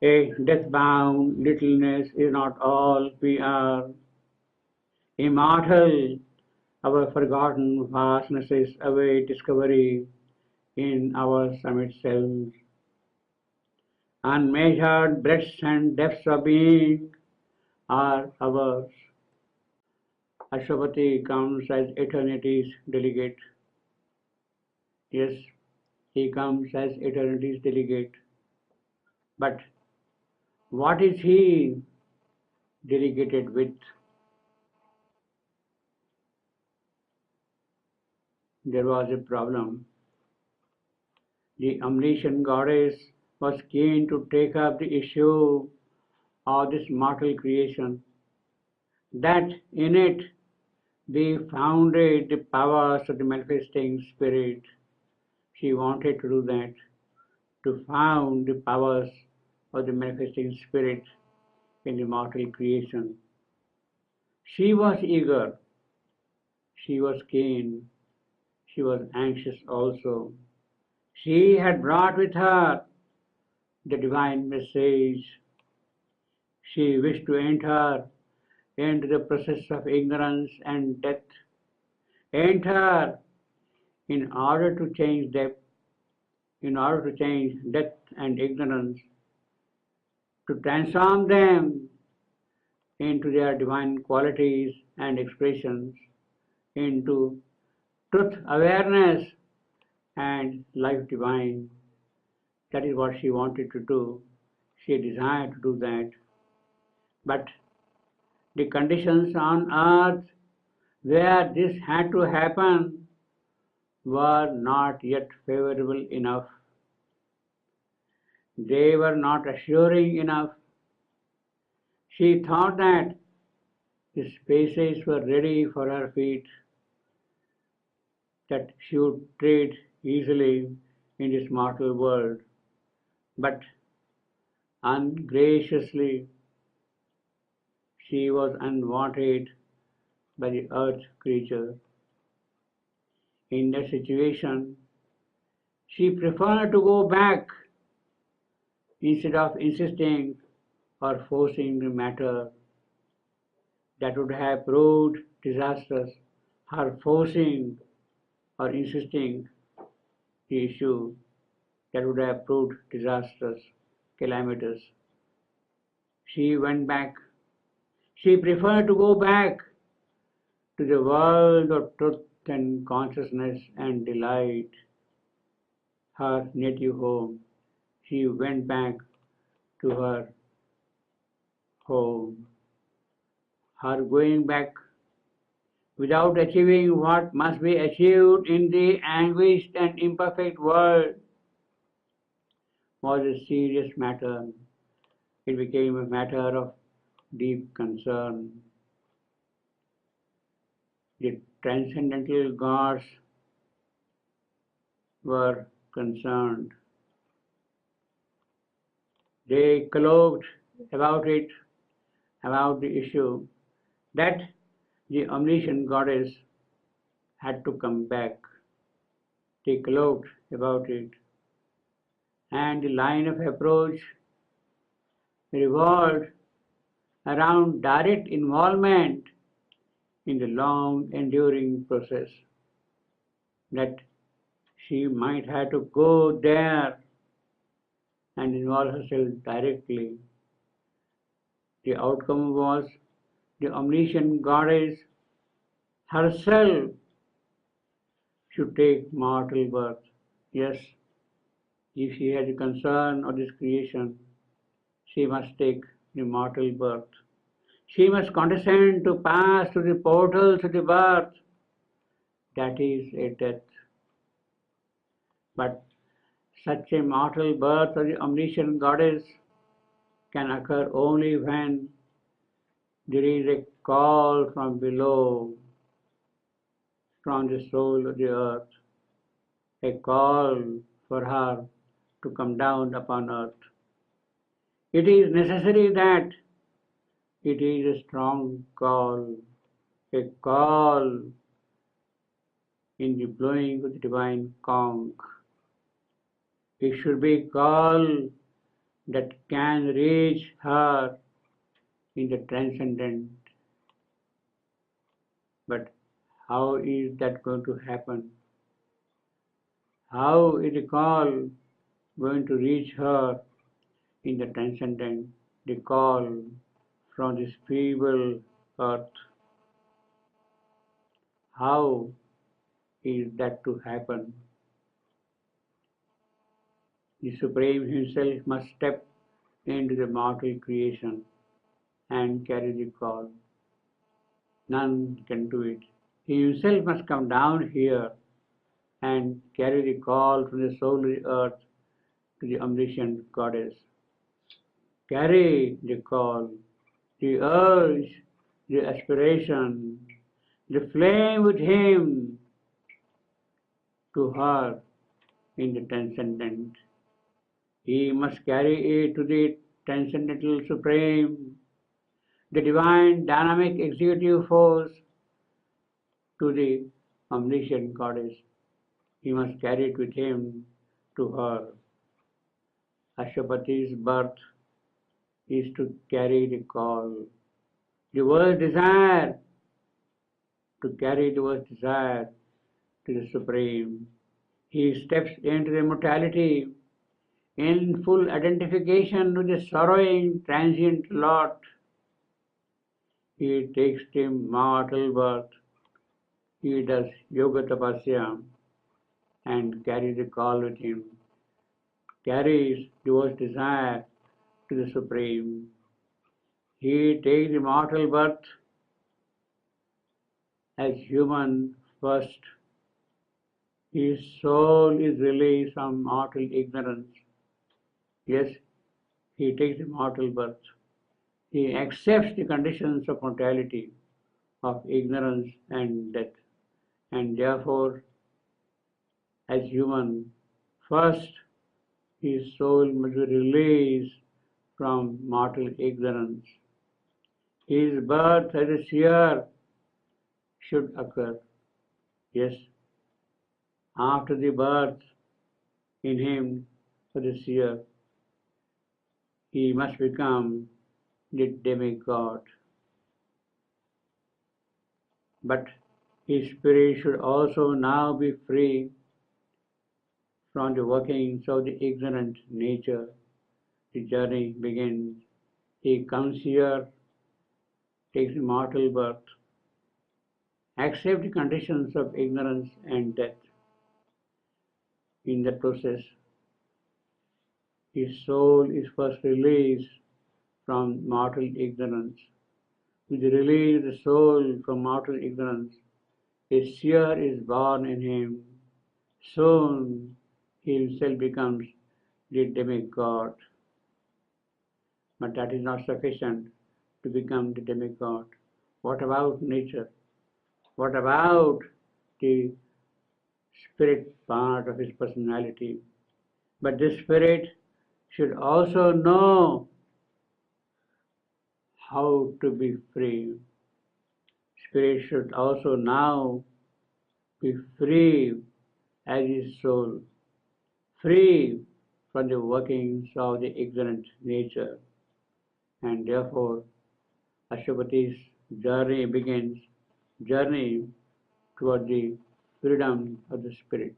A death-bound littleness is not all we are. Immortal, our forgotten vastnesses await discovery in our summit selves. Unmeasured breadths and depths of being are ours. Ashwapati comes as eternity's delegate. Yes, he comes as eternity's delegate. But what is he delegated with? There was a problem. The omniscient goddess was keen to take up the issue of this mortal creation, that in it be founded the powers of the manifesting spirit. She wanted to do that, to found the powers of the manifesting spirit in the mortal creation. She was eager, she was keen, she was anxious also. She had brought with her the divine message. She wished to enter into the process of ignorance and death, enter in order to change death, in order to change death and ignorance, to transform them into their divine qualities and expressions, into truth awareness and life divine. That is what she wanted to do. She desired to do that. But the conditions on earth where this had to happen were not yet favorable enough. They were not assuring enough. She thought that the spaces were ready for her feet, that she would tread easily in this mortal world. But ungraciously, she was unwanted by the earth creature. In that situation, she preferred to go back instead of insisting or forcing the matter. That would have proved disastrous. Her forcing or insisting the issue, that would have proved disastrous, calamitous. She went back. She preferred to go back to the world of truth and consciousness and delight, her native home. She went back to her home. Her going back without achieving what must be achieved in the anguished and imperfect world was a serious matter. It became a matter of deep concern. The transcendental gods were concerned. They colloqued about it, about the issue, that the omniscient goddess had to come back. They colloqued about it, and the line of approach revolved around direct involvement in the long enduring process, that she might have to go there and involve herself directly. The outcome was the omniscient goddess herself should take mortal birth. Yes, if she has a concern of this creation, she must take the mortal birth. She must condescend to pass through the portals of the birth. That is a death. But such a mortal birth of the omniscient goddess can occur only when there is a call from below, from the soul of the earth, a call for her to come down upon earth. It is necessary that it is a strong call, a call in the blowing of the divine conch. It should be call that can reach her in the transcendent. But how is that going to happen? How is the call going to reach her in the transcendent? The call from this feeble earth. How is that to happen? The Supreme Himself must step into the mortal creation and carry the call. None can do it. He Himself must come down here and carry the call from the soul of the earth to the omniscient Goddess. Carry the call, the urge, the aspiration, the flame with Him to her in the transcendent. He must carry it to the transcendental supreme, the divine dynamic executive force, to the omniscient Goddess. He must carry it with him to her. Ashwapati's birth is to carry the call. The world's desire, to carry the world's desire to the Supreme. He steps into the mortality in full identification with the sorrowing transient lot. He takes the mortal birth. He does yoga tapasya and carries the call with him. Carries the desire to the Supreme. He takes the mortal birth as human first. His soul is released from mortal ignorance. Yes, he takes the mortal birth. He accepts the conditions of mortality, of ignorance and death, and therefore, as human, first his soul must be released from mortal ignorance. His birth as a seer should occur. Yes, after the birth in him for the seer, he must become the demigod. But his spirit should also now be free from the workings of the ignorant nature. The journey begins. He comes here, takes mortal birth, accepts the conditions of ignorance and death. In that process, his soul is first released from mortal ignorance. With the release of the soul from mortal ignorance, a seer is born in him. Soon he himself becomes the demigod. But that is not sufficient to become the demigod. What about nature? What about the spirit part of his personality? But this spirit should also know how to be free. Spirit should also now be free as his soul, free from the workings of the ignorant nature. And therefore, Ashwapati's journey begins, journey toward the freedom of the spirit.